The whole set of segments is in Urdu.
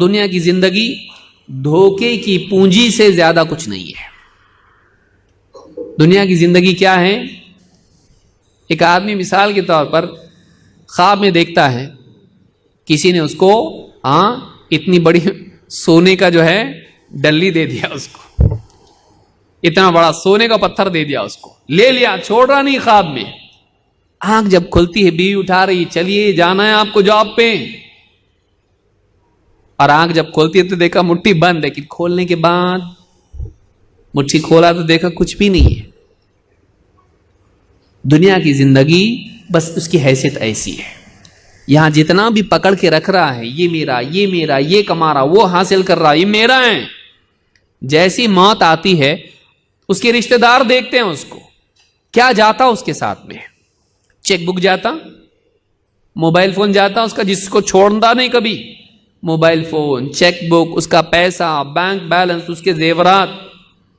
دنیا کی زندگی دھوکے کی پونجی سے زیادہ کچھ نہیں ہے. دنیا کی زندگی کیا ہے؟ ایک آدمی مثال کے طور پر خواب میں دیکھتا ہے کسی نے اس کو اتنی بڑی سونے کا جو ہے ڈلی دے دیا، اس کو اتنا بڑا سونے کا پتھر دے دیا، اس کو لے لیا، چھوڑ رہا نہیں. خواب میں آنکھ جب کھلتی ہے بیوی اٹھا رہی، چلیے جانا ہے آپ کو جاب پہ، اور آنکھ جب کھولتی ہے تو دیکھا مٹھی بند ہے، کہ کھولنے کے بعد مٹھی کھولا تو دیکھا کچھ بھی نہیں ہے. دنیا کی زندگی بس اس کی حیثیت ایسی ہے، یہاں جتنا بھی پکڑ کے رکھ رہا ہے، یہ میرا، یہ میرا، یہ کما رہا، وہ حاصل کر رہا، یہ میرا ہے. جیسی موت آتی ہے اس کے رشتہ دار دیکھتے ہیں اس کو، کیا جاتا اس کے ساتھ میں؟ چیک بک جاتا، موبائل فون جاتا اس کا، جس کو چھوڑتا نہیں کبھی. موبائل فون، چیک بک، اس کا پیسہ، بینک بیلنس، اس کے زیورات،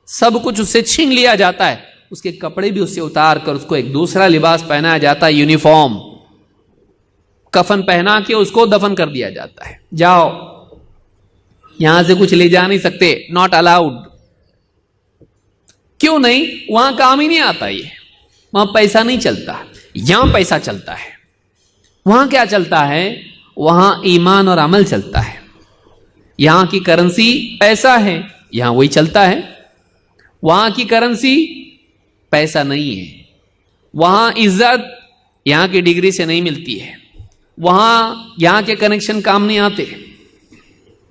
سب کچھ اس سے چھین لیا جاتا ہے. اس کے کپڑے بھی اس سے اتار کر اس کو ایک دوسرا لباس پہنایا جاتا ہے، یونیفارم، کفن پہنا کے اس کو دفن کر دیا جاتا ہے. جاؤ، یہاں سے کچھ لے جا نہیں سکتے، ناٹ الاؤڈ. کیوں نہیں؟ وہاں کام ہی نہیں آتا، یہ وہاں پیسہ نہیں چلتا. یہاں پیسہ چلتا ہے. وہاں کیا چلتا ہے؟ وہاں ایمان اور عمل چلتا ہے. یہاں کی کرنسی پیسہ ہے، یہاں وہی چلتا ہے. وہاں کی کرنسی پیسہ نہیں ہے. وہاں عزت یہاں کی ڈگری سے نہیں ملتی ہے. وہاں یہاں کے کنیکشن کام نہیں آتے.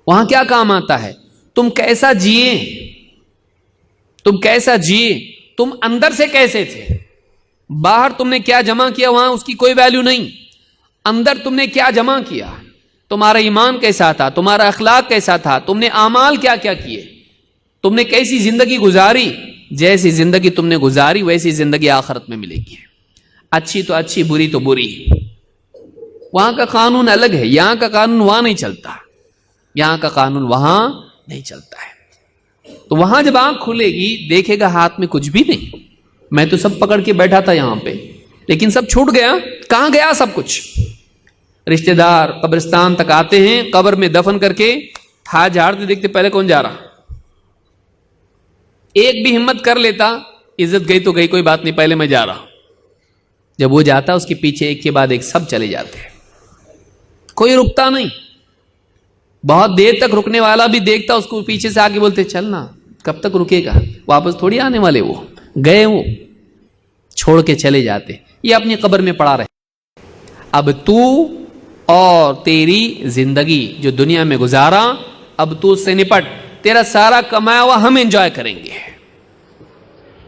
وہاں کیا کام آتا ہے؟ تم کیسا جیے، تم کیسا جیے، تم اندر سے کیسے تھے. باہر تم نے کیا جمع کیا وہاں اس کی کوئی ویلیو نہیں. اندر تم نے کیا جمع کیا، تمہارا ایمان کیسا تھا، تمہارا اخلاق کیسا تھا، تم نے اعمال کیا کیا کیے، تم نے کیسی زندگی گزاری. جیسی زندگی تم نے گزاری ویسی زندگی آخرت میں ملے گی. اچھی تو اچھی، بری تو بری. وہاں کا قانون الگ ہے، یہاں کا قانون وہاں نہیں چلتا، یہاں کا قانون وہاں نہیں چلتا ہے. تو وہاں جب آنکھ کھلے گی دیکھے گا ہاتھ میں کچھ بھی نہیں. میں تو سب پکڑ کے بیٹھا تھا یہاں پہ، لیکن سب چھوٹ گیا. کہاں گیا سب کچھ؟ رشتہ دار قبرستان تک آتے ہیں، قبر میں دفن کر کے ہاتھ جھاڑتے دیکھتے پہلے کون جا رہا. ایک بھی ہمت کر لیتا، عزت گئی تو گئی، کوئی بات نہیں، پہلے میں جا رہا. جب وہ جاتا اس کے پیچھے ایک کے بعد ایک سب چلے جاتے ہیں، کوئی رکتا نہیں. بہت دیر تک رکنے والا بھی دیکھتا اس کو پیچھے سے آگے بولتے چلنا، کب تک رکے گا، واپس تھوڑی آنے والے. وہ گئے، وہ چھوڑ کے چلے جاتے، یہ اپنی قبر میں پڑا رہے. اب تو اور تیری زندگی جو دنیا میں گزارا، اب تو اس سے نپٹ. تیرا سارا کمایا ہوا ہم انجوائے کریں گے،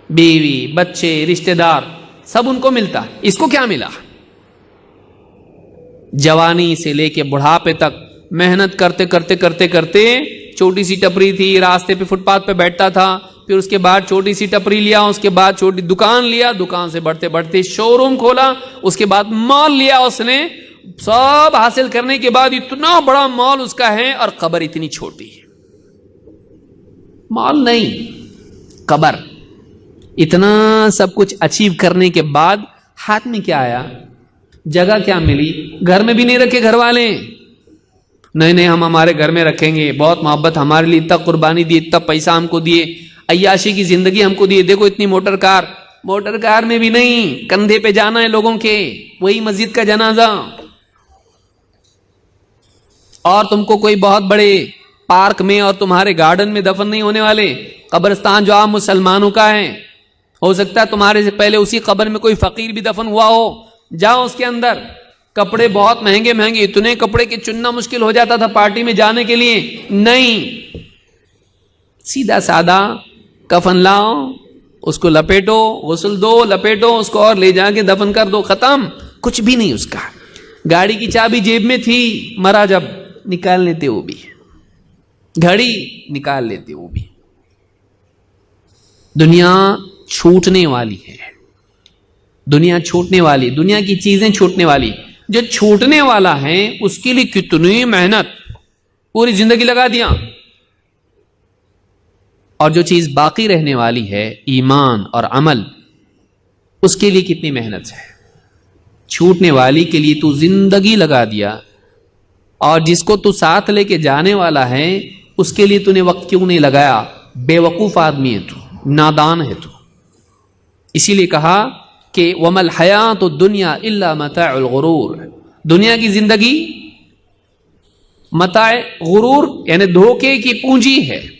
بیوی، بچے، رشتہ دار، سب ان کو ملتا. اس کو کیا ملا؟ جوانی سے لے کے بڑھاپے تک محنت کرتے کرتے کرتے کرتے، چھوٹی سی ٹپری تھی، راستے پہ فٹ پاتھ پہ بیٹھتا تھا، پھر اس کے بعد چھوٹی سی ٹپری لیا، اس کے بعد چھوٹی دکان لیا، دکان سے بڑھتے بڑھتے شو روم کھولا، اس کے بعد مال لیا. اس نے سب حاصل کرنے کے بعد اتنا بڑا مال اس کا ہے، اور قبر اتنی چھوٹی ہے. مال نہیں، قبر. اتنا سب کچھ اچیو کرنے کے بعد ہاتھ میں کیا آیا؟ جگہ کیا ملی؟ گھر میں بھی نہیں رکھے گھر والے. نہیں ہم ہمارے گھر میں رکھیں گے، بہت محبت، ہمارے لیے اتنا قربانی دی، اتنا پیسہ ہم کو دیے، عیاشی کی زندگی ہم کو دیے. دیکھو اتنی موٹر کار میں بھی نہیں، کندھے پہ جانا ہے لوگوں کے، وہی مسجد کا جنازہ. اور تم کو کوئی بہت بڑے پارک میں اور تمہارے گارڈن میں دفن نہیں ہونے والے. قبرستان جو عام مسلمانوں کا ہے، ہو سکتا ہے تمہارے سے پہلے اسی قبر میں کوئی فقیر بھی دفن ہوا ہو. جاؤ اس کے اندر، کپڑے بہت مہنگے مہنگے، اتنے کپڑے کہ چننا مشکل ہو جاتا تھا پارٹی میں جانے کے لیے. نہیں، سیدھا سادہ کفن لاؤ، اس کو لپیٹو، غسل دو، لپیٹو اس کو اور لے جا کے دفن کر دو، ختم. کچھ بھی نہیں اس کا. گاڑی کی چابی جیب میں تھی، مرا جب نکال لیتے وہ بھی، گھڑی نکال لیتے وہ بھی. دنیا چھوٹنے والی ہے، دنیا چھوٹنے والی، دنیا کی چیزیں چھوٹنے والی. جو چھوٹنے والا ہے اس کے لیے کتنی محنت، پوری زندگی لگا دیا. اور جو چیز باقی رہنے والی ہے، ایمان اور عمل، اس کے لیے کتنی محنت ہے. چھوٹنے والی کے لیے تو زندگی لگا دیا، اور جس کو تو ساتھ لے کے جانے والا ہے اس کے لیے تو نے وقت کیوں نہیں لگایا؟ بے وقوف آدمی ہے تو، نادان ہے تو. اسی لیے کہا کہ وَمَا الْحَيَاةُ الدُّنْيَا إِلَّا مَتَاعُ الْغُرُورِ، دنیا کی زندگی متاع غرور یعنی دھوکے کی پونجی ہے.